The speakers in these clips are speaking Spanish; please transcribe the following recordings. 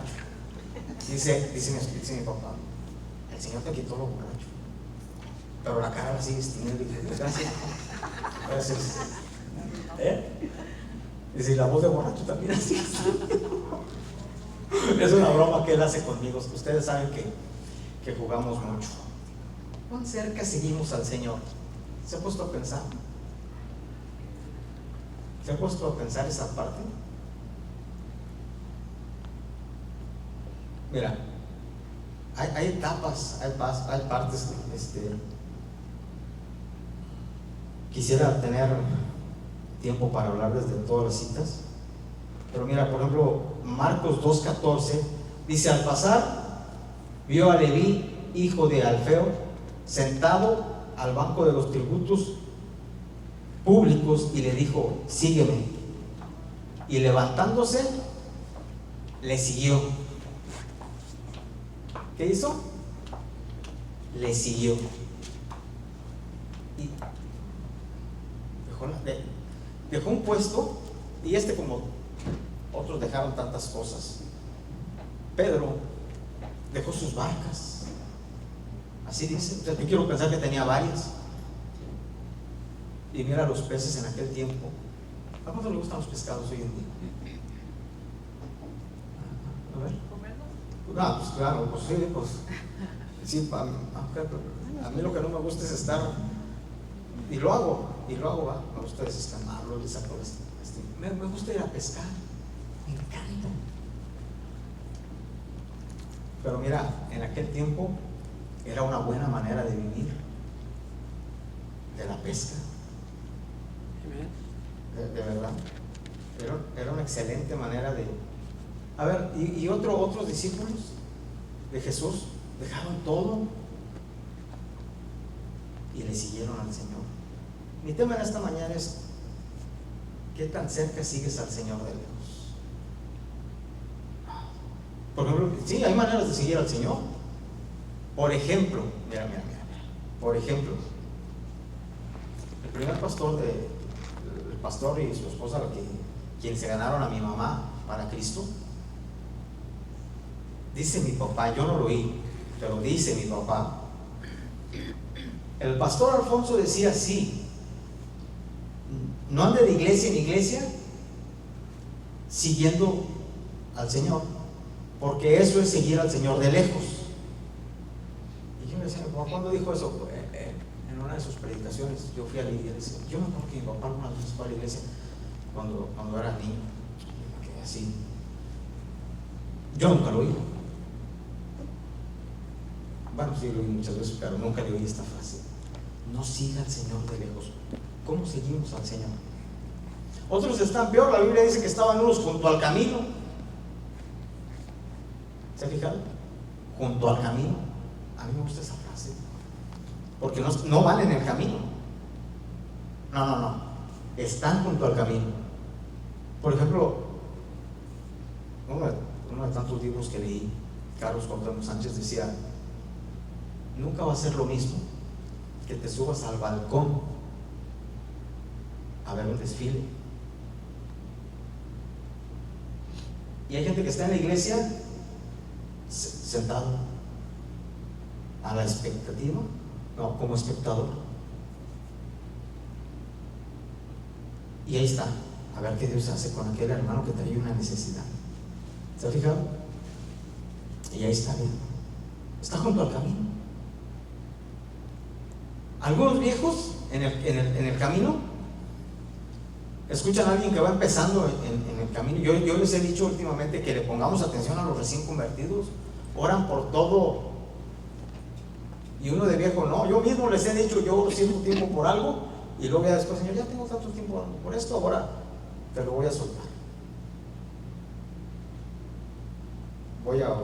borracho. Dice mi papá, el Señor te quitó lo borracho, pero la cara la sigues teniendo. Gracias. Gracias. Dice, y la voz de borracho también así. Es una broma que él hace conmigo. Ustedes saben que jugamos mucho. ¿Cuán cerca seguimos al Señor? ¿Se ha puesto a pensar? ¿Se ha puesto a pensar esa parte? Mira, hay etapas, hay partes. Quisiera tener tiempo para hablarles de todas las citas, pero mira, por ejemplo, Marcos 2:14 dice: al pasar, vio a Leví, hijo de Alfeo, sentado al banco de los tributos públicos, y le dijo: sígueme. Y levantándose, le siguió. ¿Qué hizo? Le siguió. Y dejó un puesto, y como otros dejaron tantas cosas, Pedro dejó sus barcas. Así dice. O sea, yo quiero pensar que tenía varias. Y mira los peces en aquel tiempo. ¿A cuánto le gustan los pescados hoy en día? A ver. No, pues claro, pues sí, pues sí, a mí lo que no me gusta es estar, y lo hago, ¿va? Me gusta desescamarlo, le saco me gusta ir a pescar, me encanta. Pero mira, en aquel tiempo era una buena manera de vivir, de la pesca. De verdad, era una excelente manera de. A ver, y otros discípulos de Jesús dejaron todo y le siguieron al Señor. Mi tema en esta mañana es: ¿qué tan cerca sigues al Señor de lejos? Por ejemplo, sí, hay maneras de seguir al Señor. Por ejemplo, mira. Por ejemplo, el primer pastor el pastor y su esposa, quienes se ganaron a mi mamá para Cristo, dice mi papá, yo no lo oí, pero dice mi papá, el pastor Alfonso decía así: no ande de iglesia en iglesia siguiendo al Señor, porque eso es seguir al Señor de lejos. Y yo le decía, ¿cuándo dijo eso? En una de sus predicaciones. Yo fui a la iglesia. Yo me acuerdo que mi papá algunas veces fue a la iglesia cuando era niño. Me quedé así. Yo nunca lo oí. Bueno, sí lo oí muchas veces, pero nunca le oí esta frase: no siga al Señor de lejos. ¿Cómo seguimos al Señor? Otros están peor. La Biblia dice que estaban unos junto al camino. ¿Se ha fijado? Junto al camino. A mí me gusta esa frase, porque no van en el camino. No. Están junto al camino. Por ejemplo, uno de tantos libros que leí, Carlos Cuauhtémoc Sánchez decía: nunca va a ser lo mismo que te subas al balcón a ver un desfile. Y hay gente que está en la iglesia sentado a la expectativa, no, como espectador. Y ahí está, a ver qué Dios hace con aquel hermano que trae una necesidad. ¿Se ha fijado? Y ahí está, bien. Está junto al camino. Algunos viejos en el camino escuchan a alguien que va empezando en el camino. Yo les he dicho últimamente que le pongamos atención a los recién convertidos. Oran por todo. Y uno de viejo, no. Yo mismo les he dicho, yo siento tiempo por algo, y luego ya después, Señor, ya tengo tanto tiempo por esto, ahora te lo voy a soltar. Voy a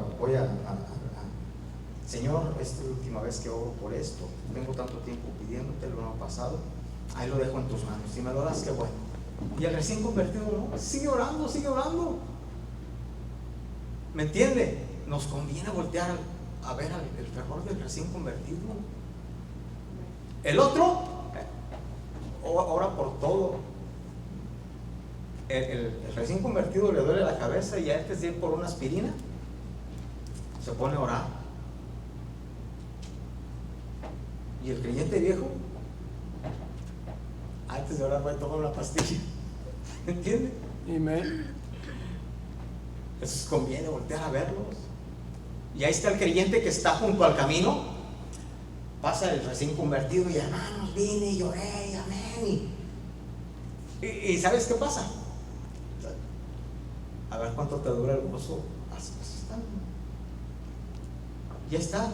Señor, esta es la última vez que oro por esto. Tengo tanto tiempo pidiéndote, lo han pasado. Ahí lo dejo en tus manos. Si me lo das, qué bueno. Y el recién convertido, no, sigue orando, sigue orando. ¿Me entiende? Nos conviene voltear a ver el fervor del recién convertido. El otro ora por todo. El recién convertido le duele la cabeza, y antes de ir por una aspirina se pone a orar. Y el creyente viejo, antes de orar, va a tomar una pastilla. ¿Entiende? Amén. Eso conviene voltear a verlos. Y ahí está el creyente que está junto al camino. Pasa el recién convertido y hermanos, vine y lloré, y amén. Y ¿sabes qué pasa? A ver cuánto te dura el gozo. Así está. Ya está.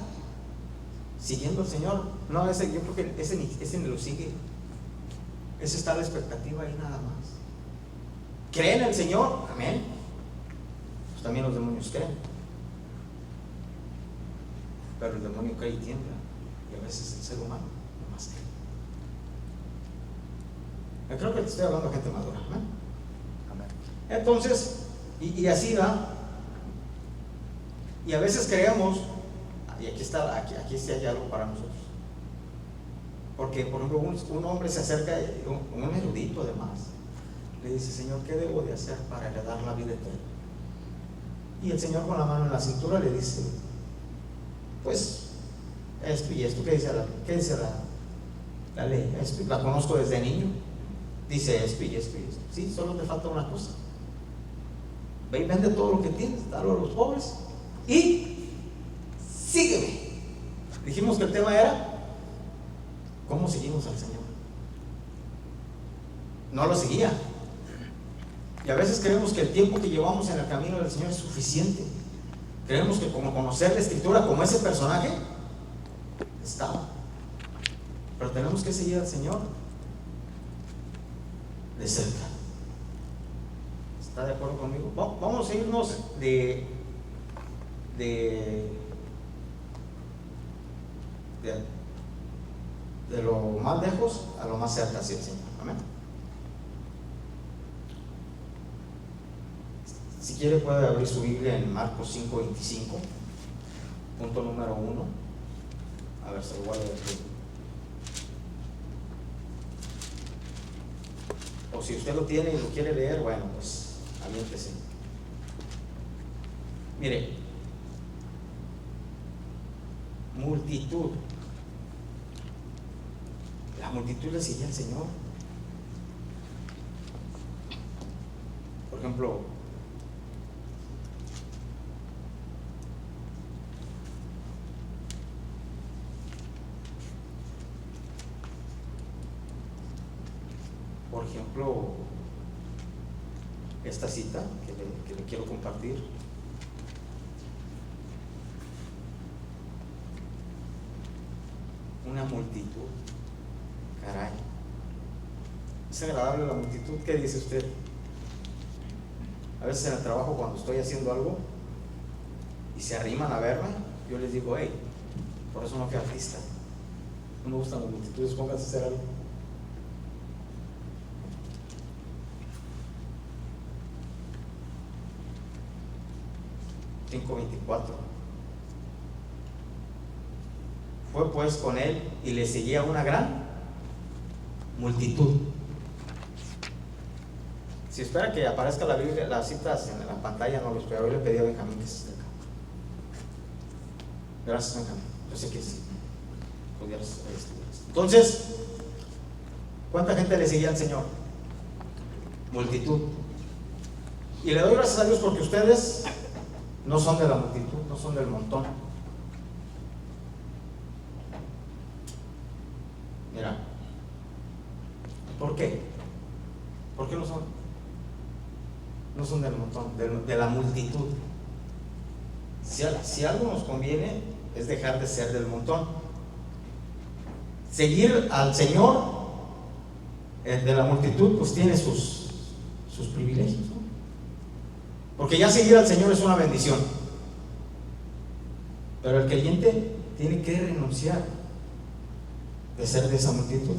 Siguiendo al Señor. No, yo creo que ese ni lo sigue. Esa está la expectativa ahí nada más. ¿Creen en el Señor? Amén. Pues también los demonios creen. Pero el demonio cree y tiembla. Y a veces el ser humano no más cree. Yo creo que te estoy hablando de gente madura. Amén. Amén. Entonces, y así va. Y a veces creemos, y aquí sí hay algo para nosotros. Porque, por ejemplo, un hombre se acerca, un erudito además, le dice: Señor, ¿qué debo de hacer para heredar la vida eterna? Y el Señor, con la mano en la cintura, le dice: pues esto y esto. ¿Qué dice la ley? Esto, la conozco desde niño. Dice esto y esto y esto. Sí, solo te falta una cosa. Ve y vende todo lo que tienes, dalo a los pobres y sígueme. Dijimos que el tema era ¿cómo seguimos al Señor? No lo seguía. Y a veces creemos que el tiempo que llevamos en el camino del Señor es suficiente. Creemos que como conocer la Escritura como ese personaje estaba. Pero tenemos que seguir al Señor de cerca. ¿Está de acuerdo conmigo? Vamos a irnos de lo más lejos a lo más cerca hacia el Señor. Amén. Si quiere puede abrir su Biblia en Marcos 5:25, punto número 1. A ver, se lo voy a leer. O si usted lo tiene y lo quiere leer, bueno, pues aviéntese. Mire, multitud. La multitud le seguía al Señor. Por ejemplo, esta cita que le quiero compartir. Una multitud. Caray. ¿Es agradable la multitud? ¿Qué dice usted? A veces en el trabajo, cuando estoy haciendo algo y se arriman a verme, yo les digo: hey, por eso no fui artista. No me gustan las multitudes, pónganse a hacer algo. Fue pues con él y le seguía una gran multitud. Si espera que aparezca la Biblia, las citas en la pantalla, no los veo. Yo le pedí a Benjamín que se esté acá. Gracias, Benjamín. Yo sé que sí. Entonces, ¿cuánta gente le seguía al Señor? Multitud. Y le doy gracias a Dios porque ustedes no son de la multitud, no son del montón. Mira, ¿por qué? ¿Por qué no son? No son del montón, de la multitud. Si algo nos conviene es dejar de ser del montón. Seguir al Señor de la multitud pues tiene sus privilegios, ¿no? Porque ya seguir al Señor es una bendición. Pero el creyente tiene que renunciar de ser de esa multitud.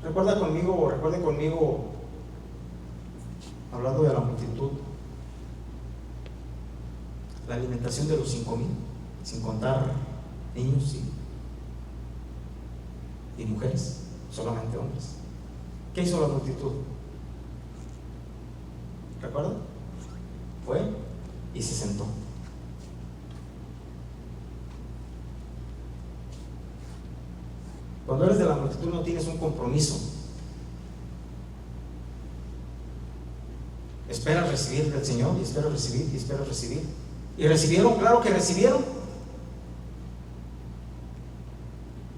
Recuerde conmigo, hablando de la multitud, la alimentación de los 5,000, sin contar niños y mujeres, solamente hombres. ¿Qué hizo la multitud? ¿Recuerdan? Fue y se sentó. Cuando eres de la multitud no tienes un compromiso. Esperas recibir del Señor y esperas recibir y esperas recibir. ¿Y recibieron? Claro que recibieron.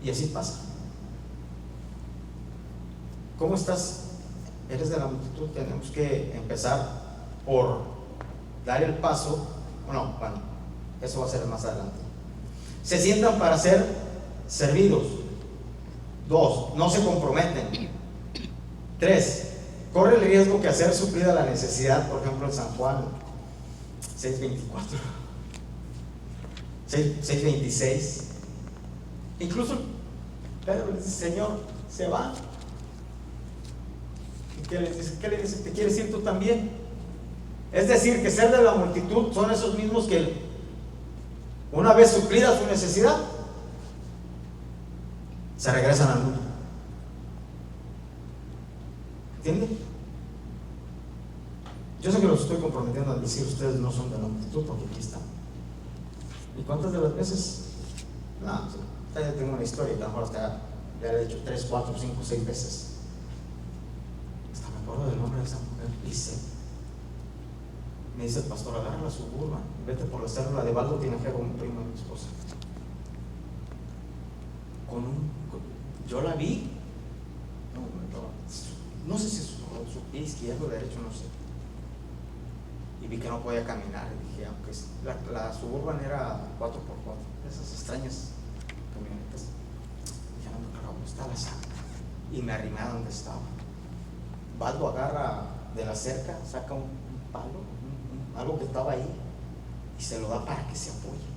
Y así pasa. ¿Cómo estás? Eres de la multitud. Tenemos que empezar por dar el paso. Bueno, eso va a ser más adelante. Se sientan para ser servidos. 2, no se comprometen. 3, corre el riesgo que hacer suplida la necesidad, por ejemplo en San Juan 6:24, 6:26. Incluso Pedro le dice: Señor, se va. ¿Y qué le dice? ¿Qué le dice? ¿Te quieres ir tú también? Es decir, que ser de la multitud son esos mismos que una vez suplida su necesidad se regresan al mundo. ¿Entienden? Yo sé que los estoy comprometiendo a decir: ustedes no son de la multitud, porque aquí están. ¿Y cuántas de las veces? No, ya tengo una historia, y a lo mejor hasta ya le he dicho 3, 4, 5, 6 veces. Hasta me acuerdo del nombre de esa mujer. Me dice el pastor: agarra la Suburban, vete por la célula de Baldo Tinajero, un primo de mi esposa. Yo la vi, no sé si su pie izquierdo o derecho, no sé, y vi que no podía caminar. Y dije: aunque la Suburban era 4x4, esas extrañas camionetas, dije: no, pero ¿cómo está la santa? Y me arrimé a donde estaba. Baldo agarra de la cerca, saca un palo, algo que estaba ahí, y se lo da para que se apoye.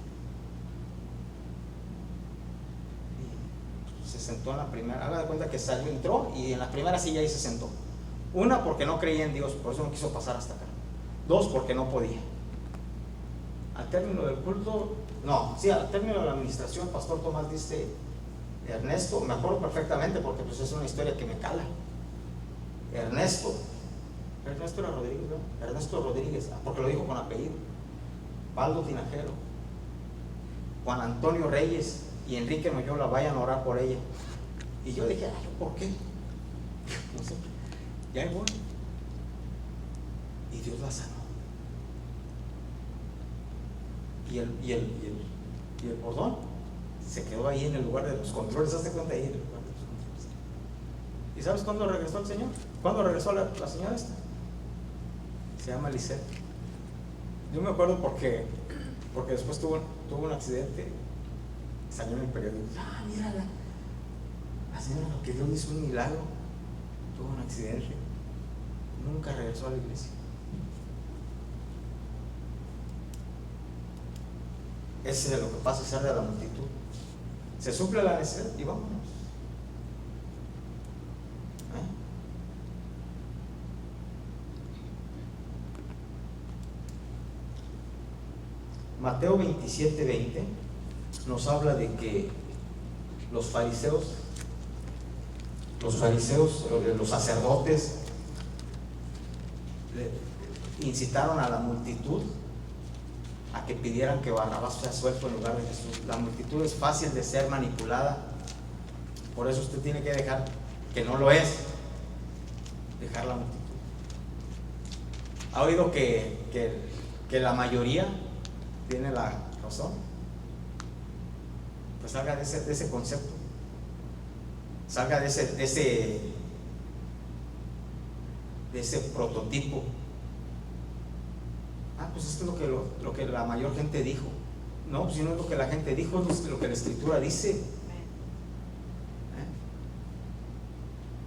Se sentó en la primera. Haga de cuenta que salió, entró, y en la primera silla ahí se sentó. 1, porque no creía en Dios, por eso no quiso pasar hasta acá. 2, porque no podía. Al término del culto, al término de la administración, el pastor Tomás dice: Ernesto, me acuerdo perfectamente porque pues es una historia que me cala. Ernesto era Rodríguez, ¿no? Ernesto Rodríguez, porque lo dijo con apellido. Baldo Tinajero, Juan Antonio Reyes y Enrique Noyola, vayan a orar por ella. Y yo dije: ¿por qué? No sé. Ya voy. Y Dios la sanó. Y el cordón se quedó ahí en el lugar de los controles. ¿Hazte cuenta? Ahí en el lugar de los controles. ¿Y sabes cuándo regresó el Señor? ¿Cuándo regresó la señora esta? Se llama Lisette. Yo me acuerdo porque después tuvo un accidente. Salió en el periódico: mira, la señora, lo que Dios hizo un milagro, tuvo un accidente, nunca regresó a la iglesia. Ese es lo que pasa, ser de la multitud. Se suple la necesidad y vámonos. Mateo 27:20 nos habla de que los fariseos, los sacerdotes incitaron a la multitud a que pidieran que Barrabás sea suelto en lugar de Jesús. La multitud es fácil de ser manipulada, por eso usted tiene que dejar, que no lo es, dejar la multitud. ¿Ha oído que la mayoría tiene la razón? Pues salga de ese concepto, salga de ese prototipo. Pues esto es lo que la mayor gente dijo. No, pues si no es lo que la gente dijo, es lo que la Escritura dice.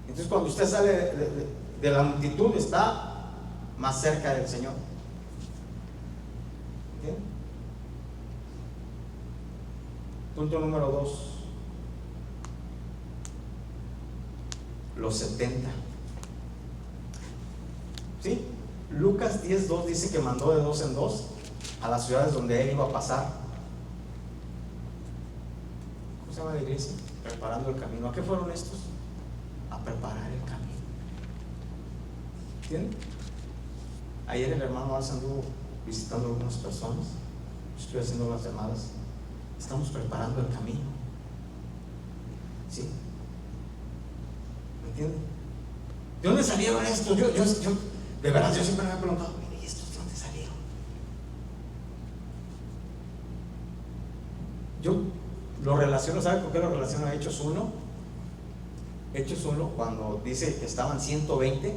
Entonces, cuando usted sale de la multitud, está más cerca del Señor. ¿Entienden? Punto número 2. Los 70. ¿Sí? Lucas 10:2 dice que mandó de 2 en 2 a las ciudades donde él iba a pasar. ¿Cómo se llama la iglesia? Preparando el camino. ¿A qué fueron estos? A preparar el camino. ¿Entienden? Ayer el hermano Alza anduvo visitando a algunas personas, estoy haciendo las llamadas, estamos preparando el camino. ¿Sí? ¿Me entienden? ¿De dónde salieron estos? Yo, de verdad, yo siempre me he preguntado, ¿y estos de dónde salieron? Yo lo relaciono, ¿sabe por qué lo relaciono a Hechos 1? Hechos 1, cuando dice que estaban 120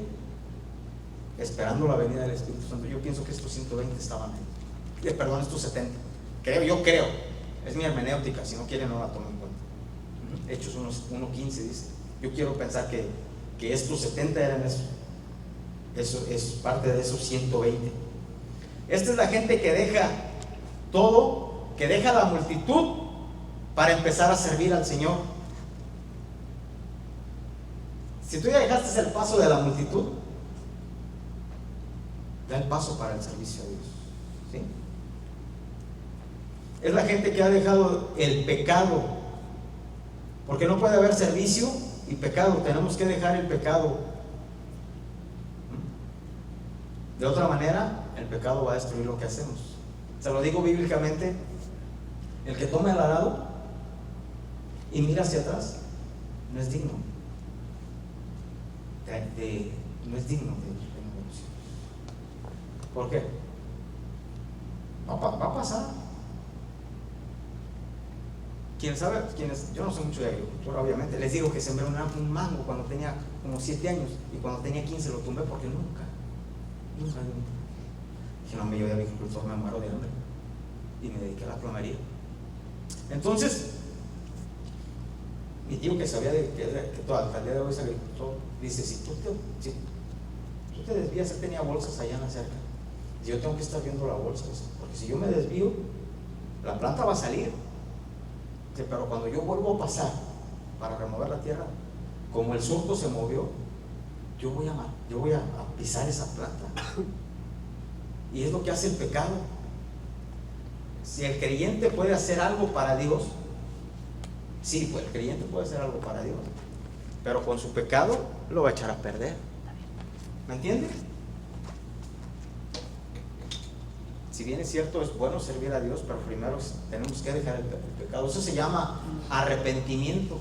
esperando la venida del Espíritu Santo, yo pienso que estos 120 estaban ahí. Perdón, estos 70. Yo creo, es mi hermenéutica, si no quieren no la tomen en cuenta. Hechos 1:15 dice, yo quiero pensar que estos 70 eran eso es parte de esos 120. Esta es la gente que deja todo, que deja la multitud para empezar a servir al Señor. Si tú ya dejaste el paso de la multitud, da el paso para el servicio a Dios. ¿Sí? Es la gente que ha dejado el pecado, porque no puede haber servicio y pecado. Tenemos que dejar el pecado. De otra manera, el pecado va a destruir lo que hacemos. Se lo digo bíblicamente: el que toma el arado y mira hacia atrás no es digno no es digno del reino de los cielos. ¿Por qué? Va a pasar. ¿Quién sabe? Yo no sé mucho de agricultura, obviamente. Les digo que sembré un mango cuando tenía como 7 años, y cuando tenía 15 lo tumbé porque nunca. Dije, no, yo de agricultor me muero de hambre, y me dediqué a la plomería. Entonces, mi tío, que sabía que hasta el día de hoy es agricultor, dice: si tú te desvías, él tenía bolsas allá en la cerca, y yo tengo que estar viendo la bolsa, porque si yo me desvío, la planta va a salir. Dice, pero cuando yo vuelvo a pasar para remover la tierra, como el surco se movió, yo voy a pisar esa planta. Y es lo que hace el pecado. Si el creyente puede hacer algo para Dios, sí, pues el creyente puede hacer algo para Dios, pero con su pecado lo va a echar a perder. ¿Me entiende? Si bien es cierto, es bueno servir a Dios, pero primero tenemos que dejar el pecado. Eso se llama arrepentimiento.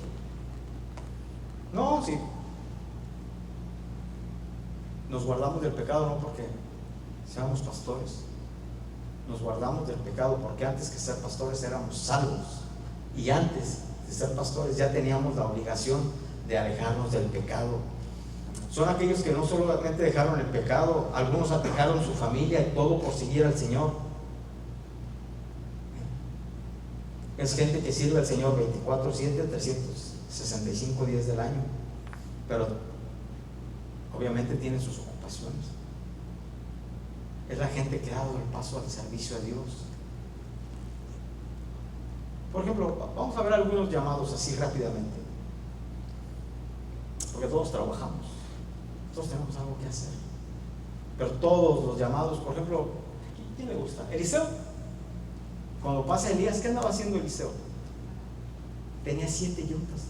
No, sí, nos guardamos del pecado no porque seamos pastores, nos guardamos del pecado porque antes que ser pastores éramos salvos, y antes de ser pastores ya teníamos la obligación de alejarnos del pecado. Son aquellos que no solamente dejaron el pecado, algunos dejaron su familia y todo por seguir al Señor. Es gente que sirve al Señor 24/7, 365 días del año, pero obviamente tienen sus ocupaciones. Es la gente que ha dado el paso al servicio a Dios. Por ejemplo, vamos a ver algunos llamados así rápidamente, porque todos trabajamos, todos tenemos algo que hacer, pero todos los llamados, por ejemplo, ¿quién le gusta? Eliseo. Cuando pasa Elías, ¿qué andaba haciendo Eliseo? Tenía 7 yuntas.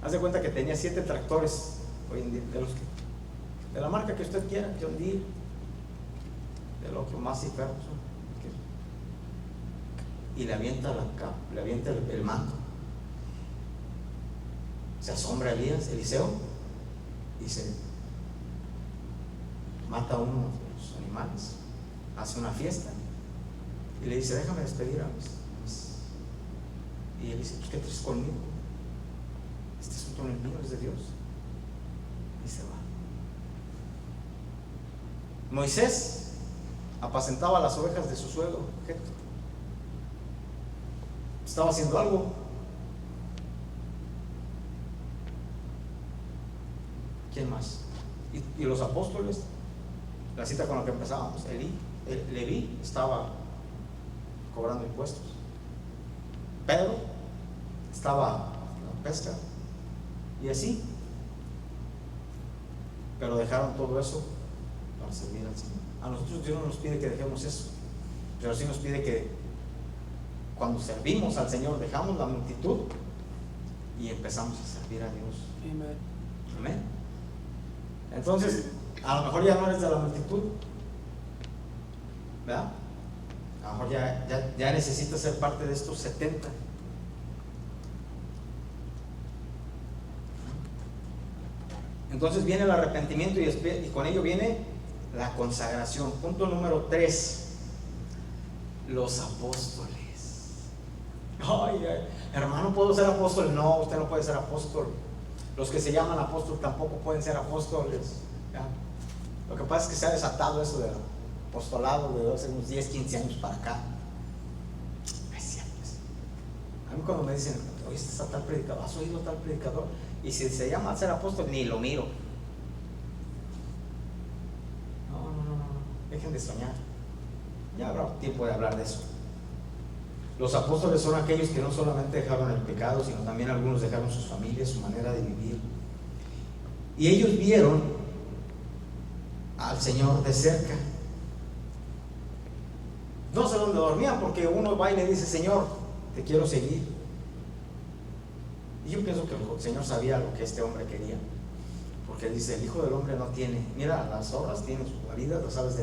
Haz de cuenta que tenía 7 tractores hoy en día, de la marca que usted quiera, John Deere, del otro Massey Ferguson, y le avienta el manto. Se asombra Eliseo, y se mata a uno de los animales, hace una fiesta y le dice: déjame despedir a mis. Y él dice: pues, ¿qué traes conmigo? Este asunto no es mío, es de Dios. Y se va. Moisés apacentaba las ovejas de su suegro Jetro. Estaba haciendo algo. ¿Quién más? Y los apóstoles, la cita con la que empezábamos, Leví estaba cobrando impuestos, Pedro estaba en la pesca, y así. Pero dejaron todo eso para servir al Señor. A nosotros Dios no nos pide que dejemos eso, pero sí nos pide que cuando servimos al Señor dejamos la multitud y empezamos a servir a Dios. Amén. Entonces, a lo mejor ya no eres de la multitud, ¿verdad? A lo mejor ya necesitas ser parte de estos 70. Entonces viene el arrepentimiento y con ello viene la consagración. Punto número 3, los apóstoles. Ay, hermano, ¿puedo ser apóstol? No, usted no puede ser apóstol. Los que se llaman apóstol tampoco pueden ser apóstoles, ¿ya? Lo que pasa es que se ha desatado eso del apostolado de hace unos 10, 15 años para acá. Es cierto. A mí cuando me dicen, oye, está tal predicador, ¿has oído tal predicador? Y si se llama ser apóstol, ni lo miro. No, dejen de soñar. Ya habrá tiempo de hablar de eso. Los apóstoles son aquellos que no solamente dejaron el pecado, sino también algunos dejaron sus familias, su manera de vivir. Y ellos vieron al Señor de cerca. No sé dónde dormían, porque uno va y le dice, Señor, te quiero seguir. Y yo pienso que el Señor sabía lo que este hombre quería, porque dice, el Hijo del Hombre no tiene, mira, las obras tienen sus guaridas, las aves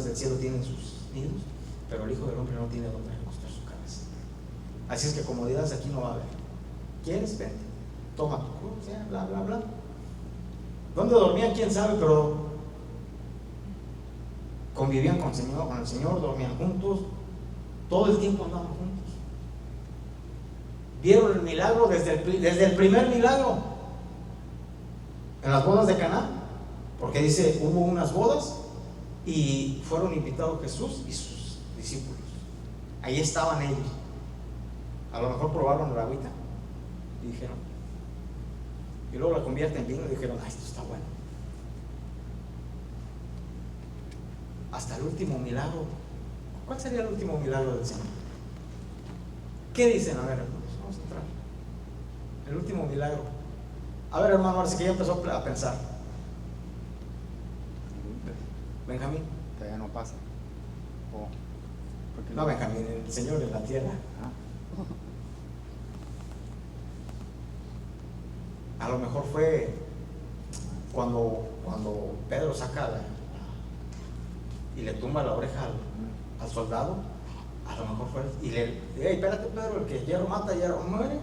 del cielo tienen sus nidos, pero el Hijo del Hombre no tiene donde recostar su cabeza. Así es que comodidades aquí no va a haber. ¿Quieres? Vente, toma tu cruz, bla, bla, bla. ¿Dónde dormían? ¿Quién sabe? Pero convivían con el Señor, dormían juntos, todo el tiempo andaban juntos. Vieron el milagro desde el primer milagro en las bodas de Caná, porque dice, hubo unas bodas y fueron invitados Jesús y sus discípulos. Ahí estaban ellos. A lo mejor probaron la agüita y dijeron, y luego la convierten en vino y dijeron, esto está bueno. Hasta el último milagro. ¿Cuál sería el último milagro del Señor? ¿Qué dicen? A ver, hermanos, vamos a entrar. El último milagro. A ver, hermano, ahora sí que ya empezó a pensar. Benjamín. Todavía no pasa. No, Benjamín, el Señor en la tierra. A lo mejor fue cuando Pedro saca y le tumba la oreja al soldado. A lo mejor fue y le espérate, Pedro, el que hierro mata, hierro muere.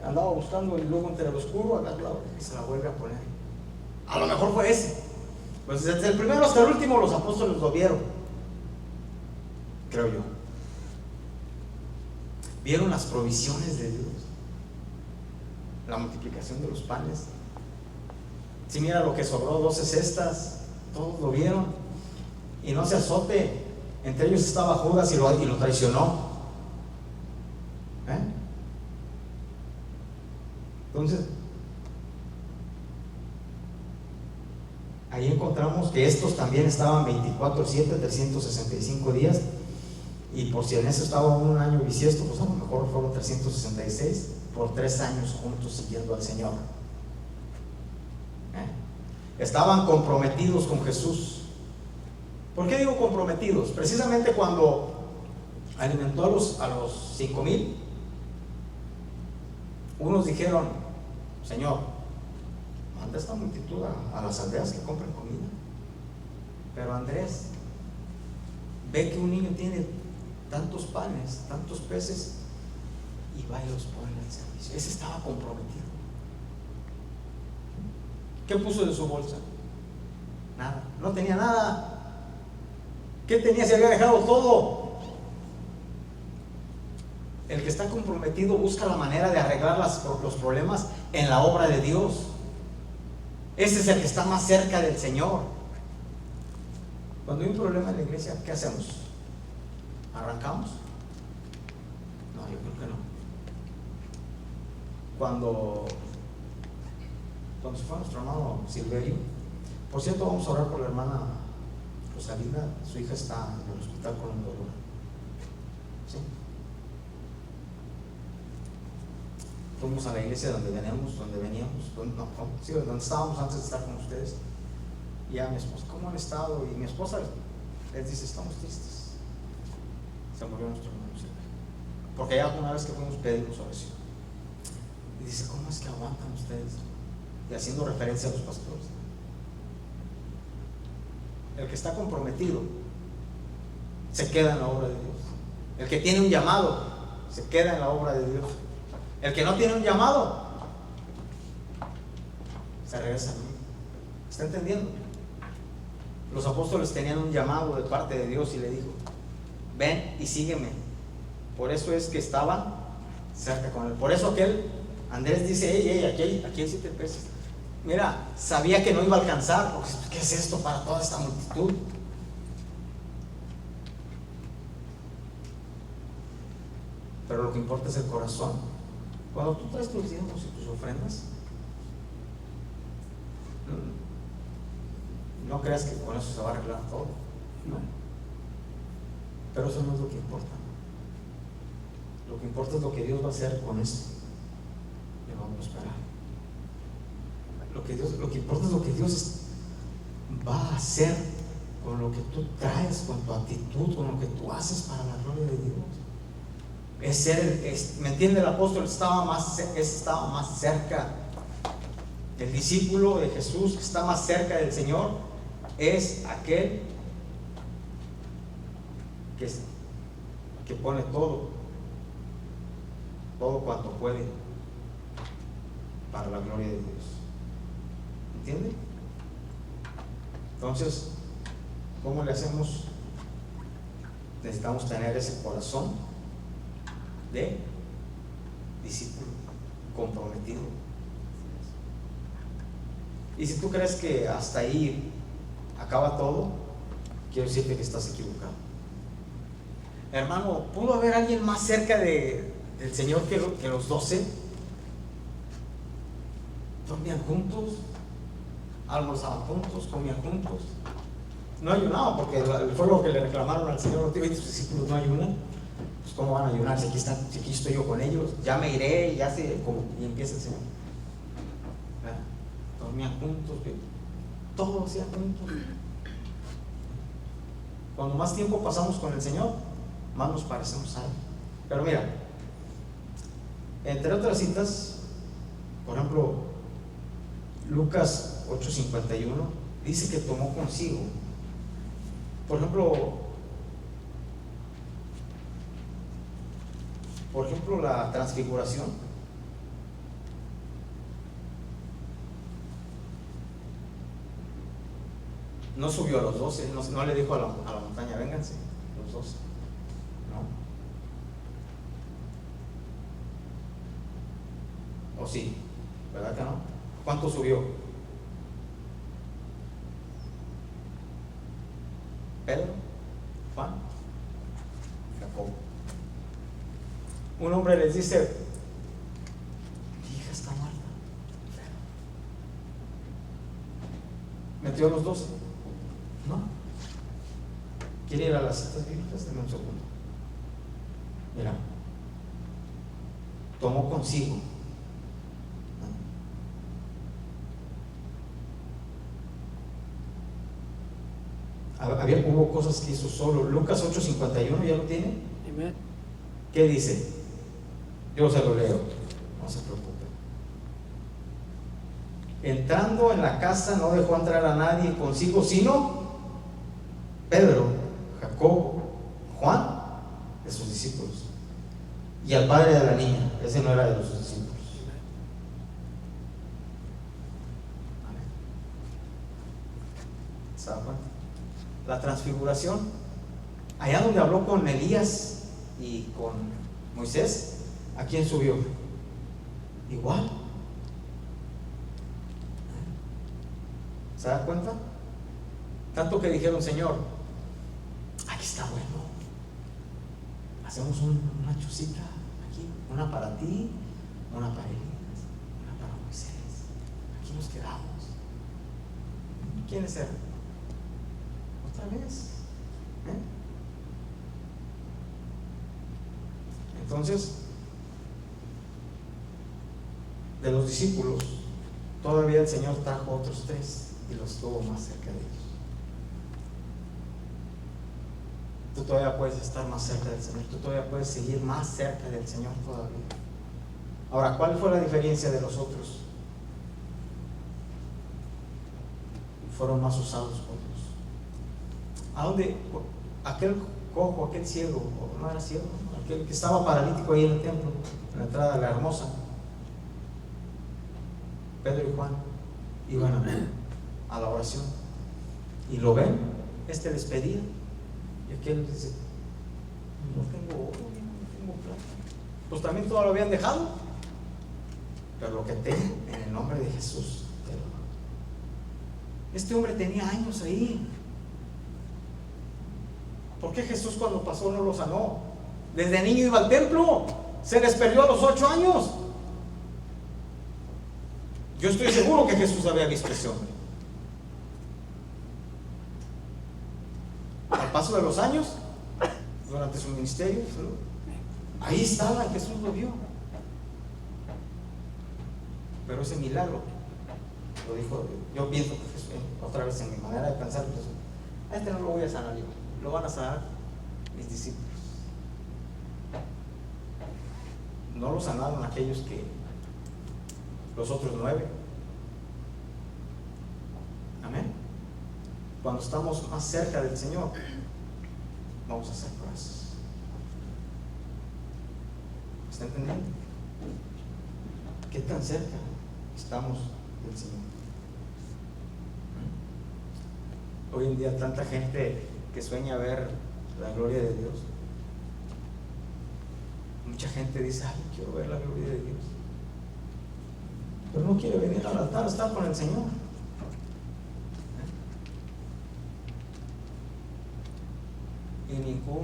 Andaba buscando y luego entre el oscuro agarra la oreja y se la vuelve a poner. A lo mejor fue ese. Pues desde el primero hasta el último los apóstoles lo vieron, creo yo. Vieron las provisiones de Dios, la multiplicación de los panes. Si mira lo que sobró, 12 cestas, todos lo vieron. Y no se azote, entre ellos estaba Judas y lo traicionó. Entonces, ahí encontramos que estos también estaban 24/7, 365 días. Y por si en eso estaba un año bisiesto, pues a lo mejor fueron 366 por 3 años juntos siguiendo al Señor. Estaban comprometidos con Jesús. ¿Por qué digo comprometidos? Precisamente cuando alimentó a los 5,000, unos dijeron, Señor, manda esta multitud a las aldeas que compren comida. Pero Andrés ve que un niño tiene tantos panes, tantos peces, y va y los pone al servicio. Ese estaba comprometido. ¿Qué puso de su bolsa? Nada, no tenía nada. ¿Qué tenía? Se había dejado todo. El que está comprometido busca la manera de arreglar los problemas en la obra de Dios. Ese es el que está más cerca del Señor. Cuando hay un problema en la iglesia, ¿qué hacemos? ¿Arrancamos? No, yo creo que no. Cuando se fue nuestro hermano Silverio, por cierto, vamos a orar por la hermana Rosalina. Su hija está en el hospital con un dolor. ¿Sí? Fuimos a la iglesia donde veníamos, donde estábamos antes de estar con ustedes. Y a mi esposa, ¿cómo han estado? Y mi esposa les dice, estamos tristes. Se murió nuestro hermano Silverio. Porque ya una vez que fuimos pedimos oración. Y dice, ¿cómo es que aguantan ustedes? Y haciendo referencia a los pastores. El que está comprometido se queda en la obra de Dios. El que tiene un llamado se queda en la obra de Dios. El que no tiene un llamado se regresa a mí. ¿Está entendiendo? Los apóstoles tenían un llamado de parte de Dios y le dijo: ven y sígueme. Por eso es que estaban cerca con él. Por eso Andrés dice: hey, aquí hay 7 peces. Mira, sabía que no iba a alcanzar, porque ¿qué es esto para toda esta multitud? Pero lo que importa es el corazón. Cuando tú traes tus diezmos y tus ofrendas, no creas que con eso se va a arreglar todo, no. Pero eso no es lo que importa. Lo que importa es lo que Dios va a hacer con eso. Le va a prosperar. Lo que importa es lo que Dios va a hacer con lo que tú traes, con tu actitud, con lo que tú haces para la gloria de Dios. ¿Me entiende? El apóstol estaba más cerca. El discípulo de Jesús que está más cerca del Señor es aquel que pone todo cuanto puede para la gloria de Dios. ¿Entiende? Entonces, ¿cómo le hacemos? Necesitamos tener ese corazón de discípulo comprometido. Y si tú crees que hasta ahí acaba todo, quiero decirte que estás equivocado. Hermano, ¿pudo haber alguien más cerca del Señor que los 12? Dormían juntos, almorzaban juntos, comían juntos. No ayunaban, porque fue lo que le reclamaron al Señor: tus discípulos no ayunan. Pues ¿cómo van a ayunar si aquí estoy yo con ellos? Ya me iré, y empieza el Señor. Dormían juntos, todo hacían juntos. Cuando más tiempo pasamos con el Señor, más nos parecemos a Él. Pero mira, entre otras citas, por ejemplo, Lucas 8:51 dice que tomó consigo, por ejemplo, la transfiguración. No subió a los 12, no le dijo a la montaña: vénganse, los 12. No. ¿O sí? ¿Verdad que no? ¿Cuánto subió? Pedro, Juan, Jacobo. Un hombre les dice: mi hija está muerta. Metió a los 12. ¿No? ¿Quiere ir a las citas bíblicas? Deme un segundo. Mira, tomó consigo. Hubo cosas que hizo solo. Lucas 8:51, ¿ya lo tiene? Amén. ¿Qué dice? Yo se lo leo, no se preocupe. Entrando en la casa, no dejó entrar a nadie consigo, sino Pedro, Jacobo, Juan, de sus discípulos, y al padre de la niña. Ese no era de los discípulos. ¿Se da cuenta? La transfiguración, allá donde habló con Elías y con Moisés, ¿a quién subió? Igual. ¿Se da cuenta? Tanto que dijeron: Señor, aquí está bueno, hacemos una chocita aquí, una para ti, una para Elías, una para Moisés. Aquí nos quedamos. ¿Quiénes eran? Otra vez. Entonces, de los discípulos, todavía el Señor trajo otros 3 y los tuvo más cerca de ellos. Tú todavía puedes estar más cerca del Señor, tú todavía puedes seguir más cerca del Señor todavía. Ahora, ¿cuál fue la diferencia de los otros? Fueron más usados por Dios. ¿A dónde? Aquel cojo, aquel ciego, o no era ciego, aquel que estaba paralítico ahí en el templo, en la entrada de la Hermosa. Pedro y Juan iban a la oración y lo ven, les pedía, y aquel dice: no tengo oro, no tengo plata. Pues también todo lo habían dejado, pero lo que tengo, en el nombre de Jesús te lo doy. Este hombre tenía años ahí. ¿Por qué Jesús cuando pasó no lo sanó? Desde niño iba al templo, se les perdió a los 8 años. Yo estoy seguro que Jesús había visto a ese hombre. Al paso de los años, durante su ministerio, ahí estaba, Jesús lo vio. Pero ese milagro lo dijo. Yo pienso que Jesús, otra vez en mi manera de pensar, pues, a este no lo voy a sanar yo, lo van a sanar mis discípulos. No lo sanaron aquellos que los otros 9. Amén. Cuando estamos más cerca del Señor, vamos a hacer cosas. ¿Está entendiendo? ¿Qué tan cerca estamos del Señor? Hoy en día tanta gente que sueña ver la gloria de Dios. Mucha gente dice: ay, quiero ver la gloria de Dios, pero no quiere venir al altar a estar con el Señor. Y ningún,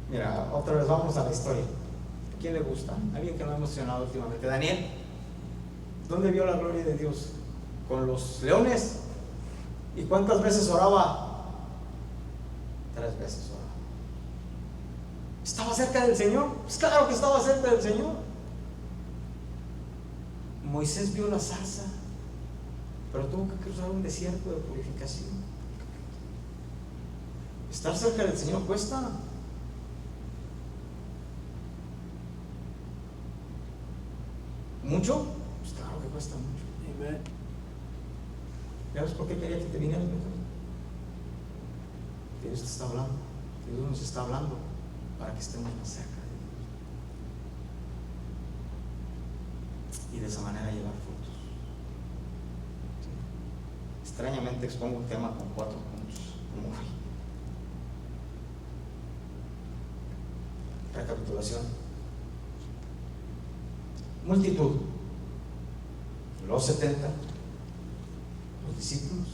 mira, otra vez vamos a la historia. ¿A quién le gusta? Alguien que no ha emocionado últimamente. Daniel, ¿dónde vio la gloria de Dios? ¿Con los leones? ¿Y cuántas veces oraba? 3 veces oraba. ¿Estaba cerca del Señor? Pues claro que estaba cerca del Señor. Moisés vio la zarza, pero tuvo que cruzar un desierto de purificación. Estar cerca del Señor cuesta. ¿Mucho? Pues claro que cuesta mucho. Amén. ¿Sabes por qué quería que te vinieras mejor? Que Dios te está hablando, que Dios nos está hablando para que estemos más cerca de Dios y de esa manera llevar frutos. ¿Sí? Extrañamente expongo un tema con 4 puntos, como hoy. Recapitulación. Multitud, los 70, los discípulos,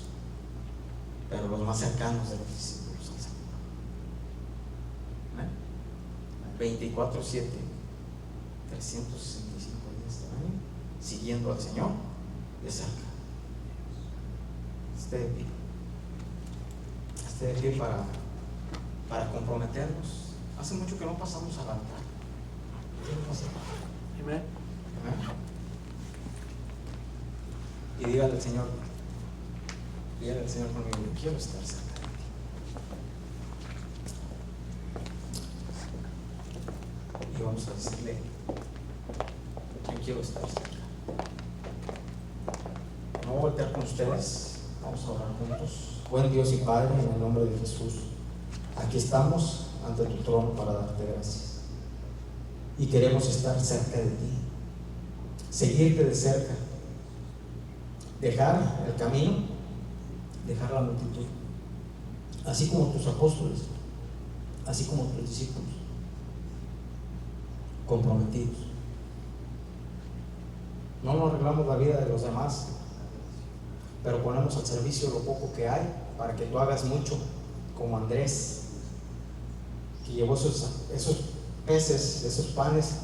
pero los más cercanos de los discípulos al Señor. 24/7, 365 días del año, siguiendo al Señor de cerca. Esté de pie para comprometernos. Hace mucho que no pasamos al altar. Amén. Y dígale al Señor conmigo: yo quiero estar cerca de ti. Y vamos a decirle: yo quiero estar cerca. No voy a voltear con ustedes, vamos a orar juntos. Buen Dios y Padre, en el nombre de Jesús, aquí estamos ante tu trono para darte gracias. Y queremos estar cerca de ti, seguirte de cerca, dejar el camino, dejar la multitud, así como tus apóstoles, así como tus discípulos, comprometidos. No nos arreglamos la vida de los demás, pero ponemos al servicio lo poco que hay para que tú hagas mucho, como Andrés, que llevó esos peces, esos panes